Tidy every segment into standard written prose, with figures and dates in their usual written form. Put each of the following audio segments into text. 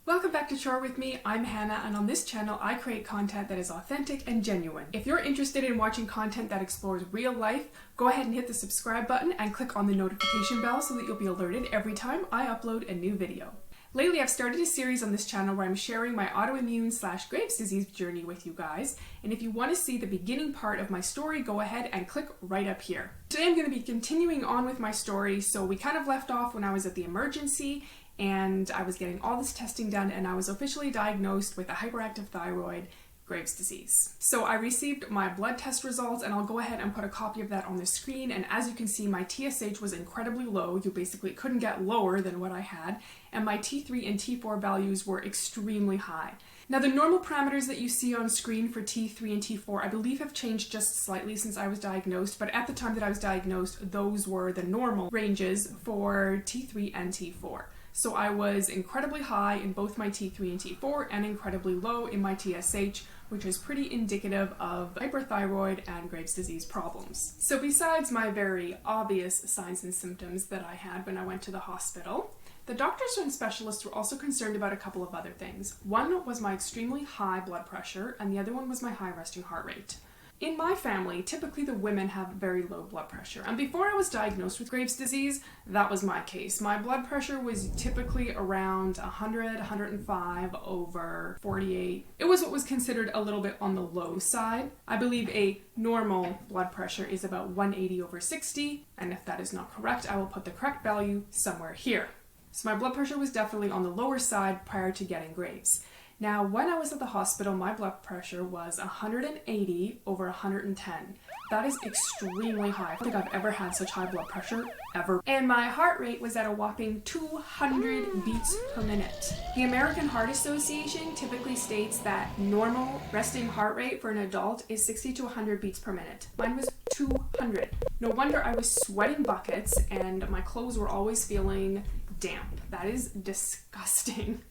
Welcome back to Chore with me. I'm Hannah, and on this channel I create content that is authentic and genuine. If you're interested in watching content that explores real life, go ahead and hit the subscribe button and click on the notification bell so that you'll be alerted every time I upload a new video. Lately I've started a series on this channel where I'm sharing my autoimmune/Graves' disease journey with you guys, and if you want to see the beginning part of my story, go ahead and click right up here. Today I'm going to be continuing on with my story. So we kind of left off when I was at the emergency and I was getting all this testing done, and I was officially diagnosed with a hyperactive thyroid, Graves' disease. So I received my blood test results, and I'll go ahead and put a copy of that on the screen, and as you can see, my TSH was incredibly low. You basically couldn't get lower than what I had, and my T3 and T4 values were extremely high. Now the normal parameters that you see on screen for T3 and T4 I believe have changed just slightly since I was diagnosed, but at the time that I was diagnosed, those were the normal ranges for T3 and T4. So I was incredibly high in both my T3 and T4 and incredibly low in my TSH, which is pretty indicative of hyperthyroid and Graves' disease problems. So besides my very obvious signs and symptoms that I had when I went to the hospital, the doctors and specialists were also concerned about a couple of other things. One was my extremely high blood pressure, and the other one was my high resting heart rate. In my family, typically the women have very low blood pressure, and before I was diagnosed with Graves' disease, that was my case. My blood pressure was typically around 100, 105 over 48. It was what was considered a little bit on the low side. I believe a normal blood pressure is about 180 over 60, and if that is not correct, I will put the correct value somewhere here. So my blood pressure was definitely on the lower side prior to getting Graves'. Now, when I was at the hospital, my blood pressure was 180 over 110. That is extremely high. I don't think I've ever had such high blood pressure, ever. And my heart rate was at a whopping 200 beats per minute. The American Heart Association typically states that normal resting heart rate for an adult is 60 to 100 beats per minute. Mine was 200. No wonder I was sweating buckets and my clothes were always feeling damp. That is disgusting.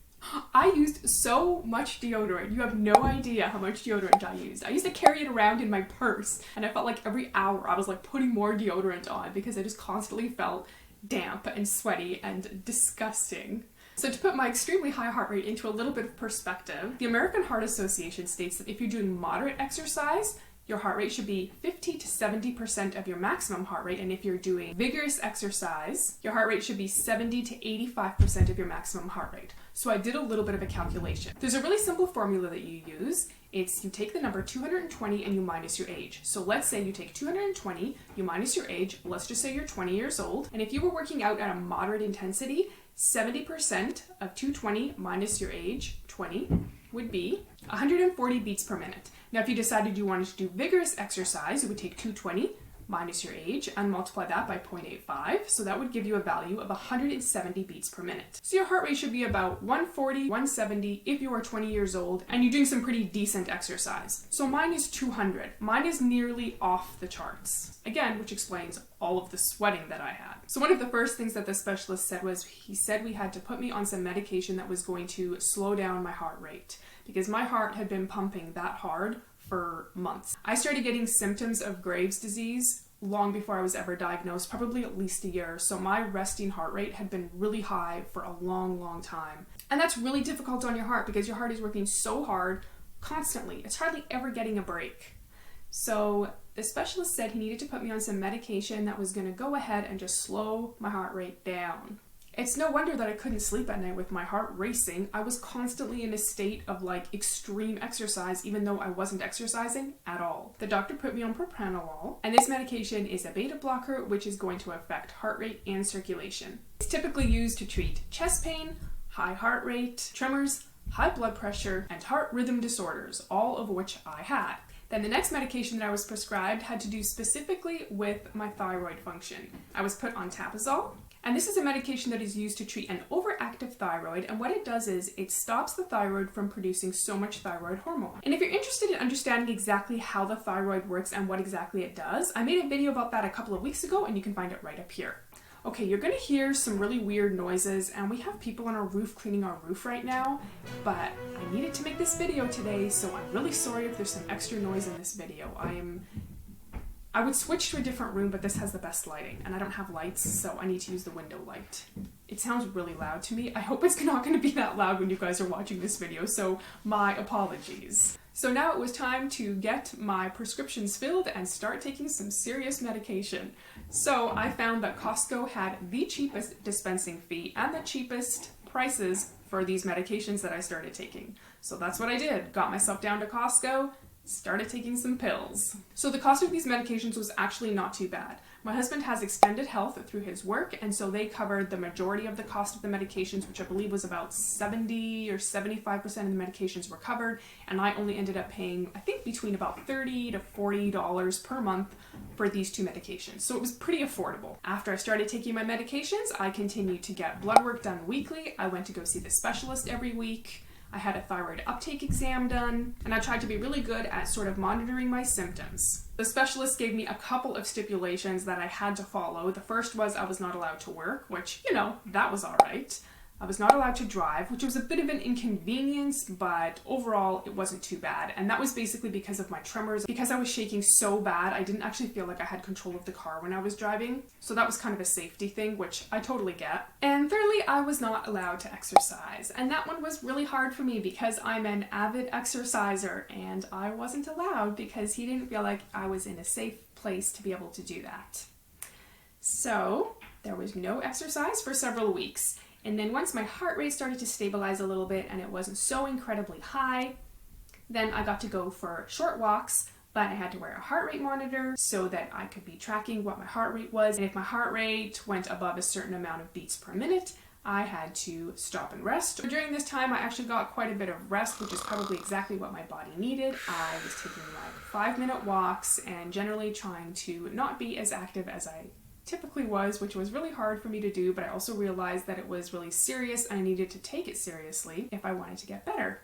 I used so much deodorant. You have no idea how much deodorant I used. I used to carry it around in my purse, and I felt like every hour I was like putting more deodorant on because I just constantly felt damp and sweaty and disgusting. So to put my extremely high heart rate into a little bit of perspective, the American Heart Association states that if you're doing moderate exercise, your heart rate should be 50 to 70% of your maximum heart rate, and if you're doing vigorous exercise, your heart rate should be 70 to 85% of your maximum heart rate. So I did a little bit of a calculation. There's a really simple formula that you use. It's you take the number 220 and you minus your age. So let's say you take 220, you minus your age, let's just say you're 20 years old, and if you were working out at a moderate intensity, 70% of 220 minus your age, 20, would be 140 beats per minute. Now, if you decided you wanted to do vigorous exercise, you would take 220 minus your age and multiply that by 0.85. So that would give you a value of 170 beats per minute. So your heart rate should be about 140, 170 if you are 20 years old and you're doing some pretty decent exercise. So mine is 200. Mine is nearly off the charts. Again, which explains all of the sweating that I had. So one of the first things that the specialist said was he said we had to put me on some medication that was going to slow down my heart rate because my heart had been pumping that hard for months. I started getting symptoms of Graves' disease long before I was ever diagnosed, probably at least a year. So my resting heart rate had been really high for a long, long time. And that's really difficult on your heart because your heart is working so hard constantly. It's hardly ever getting a break. So the specialist said he needed to put me on some medication that was going to go ahead and just slow my heart rate down. It's no wonder that I couldn't sleep at night with my heart racing. I was constantly in a state of like extreme exercise even though I wasn't exercising at all. The doctor put me on propranolol, and this medication is a beta blocker which is going to affect heart rate and circulation. It's typically used to treat chest pain, high heart rate, tremors, high blood pressure, and heart rhythm disorders, all of which I had. Then the next medication that I was prescribed had to do specifically with my thyroid function. I was put on Tapazole, and this is a medication that is used to treat an overactive thyroid, and what it does is it stops the thyroid from producing so much thyroid hormone. And if you're interested in understanding exactly how the thyroid works and what exactly it does, I made a video about that a couple of weeks ago, and you can find it right up here. Okay, you're gonna hear some really weird noises, and we have people on our roof cleaning our roof right now, but I needed to make this video today, so I'm really sorry if there's some extra noise in this video. I would switch to a different room, but this has the best lighting, and I don't have lights, so I need to use the window light. It sounds really loud to me. I hope it's not going to be that loud when you guys are watching this video, so my apologies. So now it was time to get my prescriptions filled and start taking some serious medication. So I found that Costco had the cheapest dispensing fee and the cheapest prices for these medications that I started taking. So that's what I did. Got myself down to Costco, started taking some pills. So the cost of these medications was actually not too bad. My husband has extended health through his work, and so they covered the majority of the cost of the medications, which I believe was about 70 or 75% of the medications were covered, and I only ended up paying, I think, between about $30 to $40 per month for these two medications. So it was pretty affordable. After I started taking my medications, I continued to get blood work done weekly. I went to go see the specialist every week. I had a thyroid uptake exam done, and I tried to be really good at sort of monitoring my symptoms. The specialist gave me a couple of stipulations that I had to follow. The first was I was not allowed to work, which, that was all right. I was not allowed to drive, which was a bit of an inconvenience, but overall it wasn't too bad. And that was basically because of my tremors. Because I was shaking so bad, I didn't actually feel like I had control of the car when I was driving. So that was kind of a safety thing, which I totally get. And thirdly, I was not allowed to exercise. And that one was really hard for me because I'm an avid exerciser, and I wasn't allowed because he didn't feel like I was in a safe place to be able to do that. So there was no exercise for several weeks. And then once my heart rate started to stabilize a little bit and it wasn't so incredibly high, then I got to go for short walks, but I had to wear a heart rate monitor so that I could be tracking what my heart rate was. And if my heart rate went above a certain amount of beats per minute, I had to stop and rest. During this time, I actually got quite a bit of rest, which is probably exactly what my body needed. I was taking like 5-minute walks and generally trying to not be as active as I typically was, which was really hard for me to do, but I also realized that it was really serious and I needed to take it seriously if I wanted to get better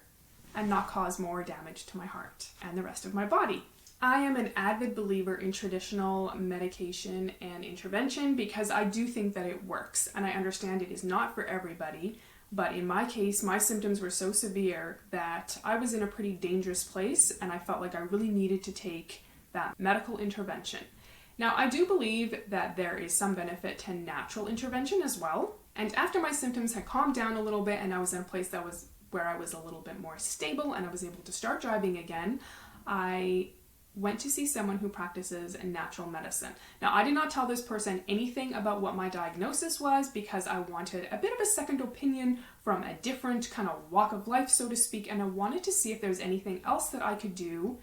and not cause more damage to my heart and the rest of my body. I am an avid believer in traditional medication and intervention because I do think that it works, and I understand it is not for everybody, but in my case, my symptoms were so severe that I was in a pretty dangerous place and I felt like I really needed to take that medical intervention. Now, I do believe that there is some benefit to natural intervention as well. And after my symptoms had calmed down a little bit and I was in a place where I was a little bit more stable and I was able to start driving again, I went to see someone who practices natural medicine. Now, I did not tell this person anything about what my diagnosis was because I wanted a bit of a second opinion from a different kind of walk of life, so to speak, and I wanted to see if there was anything else that I could do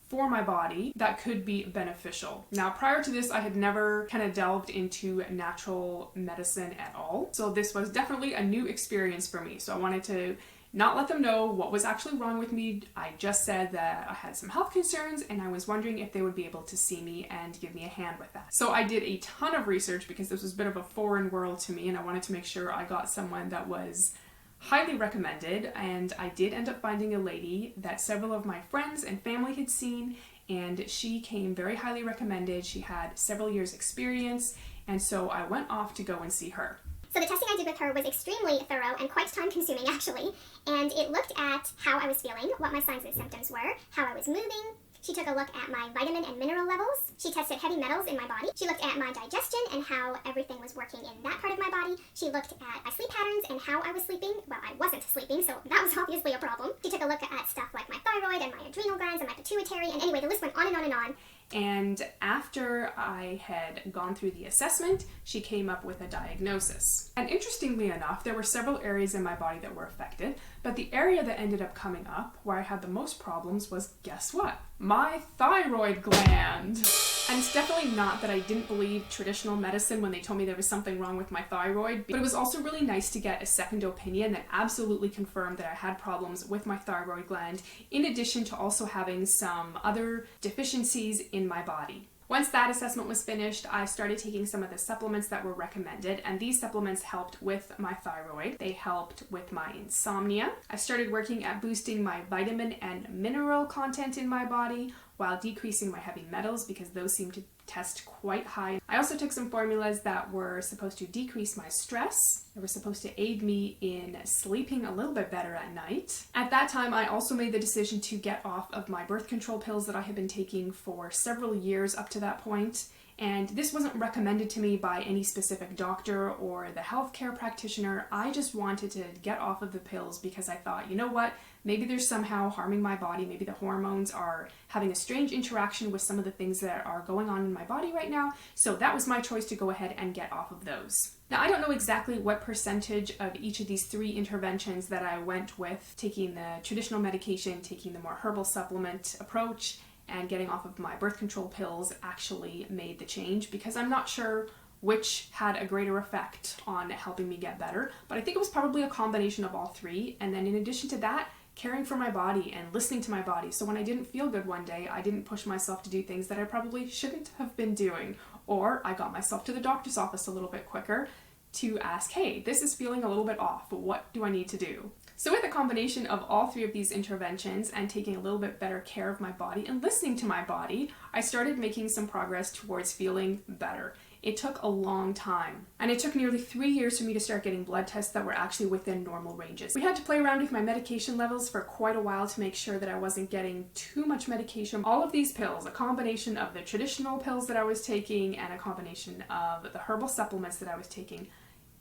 for my body that could be beneficial. Now, prior to this, I had never kind of delved into natural medicine at all. So this was definitely a new experience for me. So I wanted to not let them know what was actually wrong with me. I just said that I had some health concerns and I was wondering if they would be able to see me and give me a hand with that. So I did a ton of research because this was a bit of a foreign world to me and I wanted to make sure I got someone that was highly recommended, and I did end up finding a lady that several of my friends and family had seen, and she came very highly recommended. She had several years experience, and so I went off to go and see her. So the testing I did with her was extremely thorough and quite time consuming actually, and it looked at how I was feeling, what my signs and symptoms were, how I was moving. She took a look at my vitamin and mineral levels. She tested heavy metals in my body. She looked at my digestion and how everything was working in that part of my body. She looked at my sleep patterns and how I was sleeping. Well, I wasn't sleeping, so that was obviously a problem. She took a look at stuff like my thyroid and my adrenal glands and my pituitary, and anyway, the list went on and on and on. And after I had gone through the assessment, she came up with a diagnosis. And interestingly enough, there were several areas in my body that were affected, but the area that ended up coming up where I had the most problems was, guess what? My thyroid gland. And it's definitely not that I didn't believe traditional medicine when they told me there was something wrong with my thyroid, but it was also really nice to get a second opinion that absolutely confirmed that I had problems with my thyroid gland, in addition to also having some other deficiencies in my body. Once that assessment was finished, I started taking some of the supplements that were recommended, and these supplements helped with my thyroid. They helped with my insomnia. I started working at boosting my vitamin and mineral content in my body while decreasing my heavy metals because those seemed to test quite high. I also took some formulas that were supposed to decrease my stress. They were supposed to aid me in sleeping a little bit better at night. At that time, I also made the decision to get off of my birth control pills that I had been taking for several years up to that point, And this wasn't recommended to me by any specific doctor or the healthcare practitioner. I just wanted to get off of the pills because I thought, you know what, maybe they're somehow harming my body. Maybe the hormones are having a strange interaction with some of the things that are going on in my body right now. So that was my choice to go ahead and get off of those. Now, I don't know exactly what percentage of each of these 3 interventions that I went with, taking the traditional medication, taking the more herbal supplement approach, and getting off of my birth control pills actually made the change, because I'm not sure which had a greater effect on helping me get better. But I think it was probably a combination of all 3. And then in addition to that, caring for my body and listening to my body. So when I didn't feel good one day, I didn't push myself to do things that I probably shouldn't have been doing. Or I got myself to the doctor's office a little bit quicker to ask, hey, this is feeling a little bit off. What do I need to do? So with a combination of all 3 of these interventions and taking a little bit better care of my body and listening to my body, I started making some progress towards feeling better. It took a long time, and it took nearly 3 years for me to start getting blood tests that were actually within normal ranges. We had to play around with my medication levels for quite a while to make sure that I wasn't getting too much medication. All of these pills, a combination of the traditional pills that I was taking and a combination of the herbal supplements that I was taking,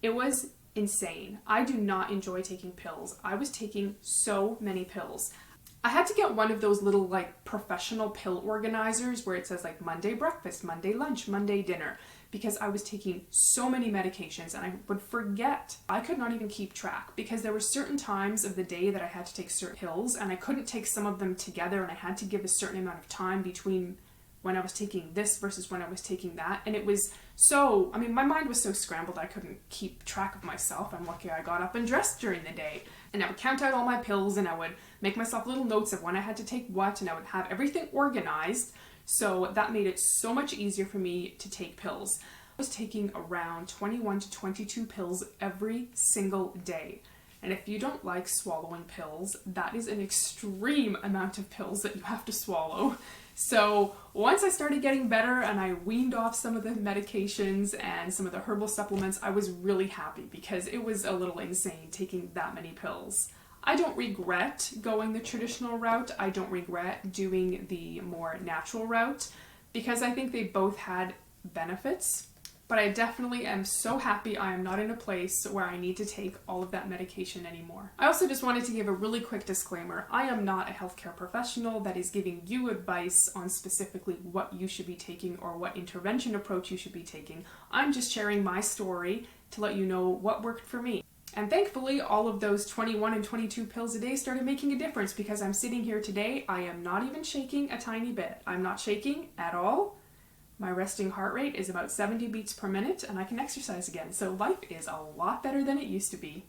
it was insane. I do not enjoy taking pills. I was taking so many pills. I had to get one of those little professional pill organizers where it says Monday breakfast, Monday lunch, Monday dinner, because I was taking so many medications and I would forget. I could not even keep track because there were certain times of the day that I had to take certain pills and I couldn't take some of them together, and I had to give a certain amount of time between when I was taking this versus when I was taking that. And it was so, my mind was so scrambled I couldn't keep track of myself. I'm lucky I got up and dressed during the day. And I would count out all my pills and I would make myself little notes of when I had to take what, and I would have everything organized. So that made it so much easier for me to take pills. I was taking around 21 to 22 pills every single day. And if you don't like swallowing pills, that is an extreme amount of pills that you have to swallow. So once I started getting better and I weaned off some of the medications and some of the herbal supplements, I was really happy because it was a little insane taking that many pills. I don't regret going the traditional route. I don't regret doing the more natural route because I think they both had benefits. But I definitely am so happy I am not in a place where I need to take all of that medication anymore. I also just wanted to give a really quick disclaimer. I am not a healthcare professional that is giving you advice on specifically what you should be taking or what intervention approach you should be taking. I'm just sharing my story to let you know what worked for me. And thankfully, all of those 21 and 22 pills a day started making a difference because I'm sitting here today. I am not even shaking a tiny bit. I'm not shaking at all. My resting heart rate is about 70 beats per minute and I can exercise again. So life is a lot better than it used to be.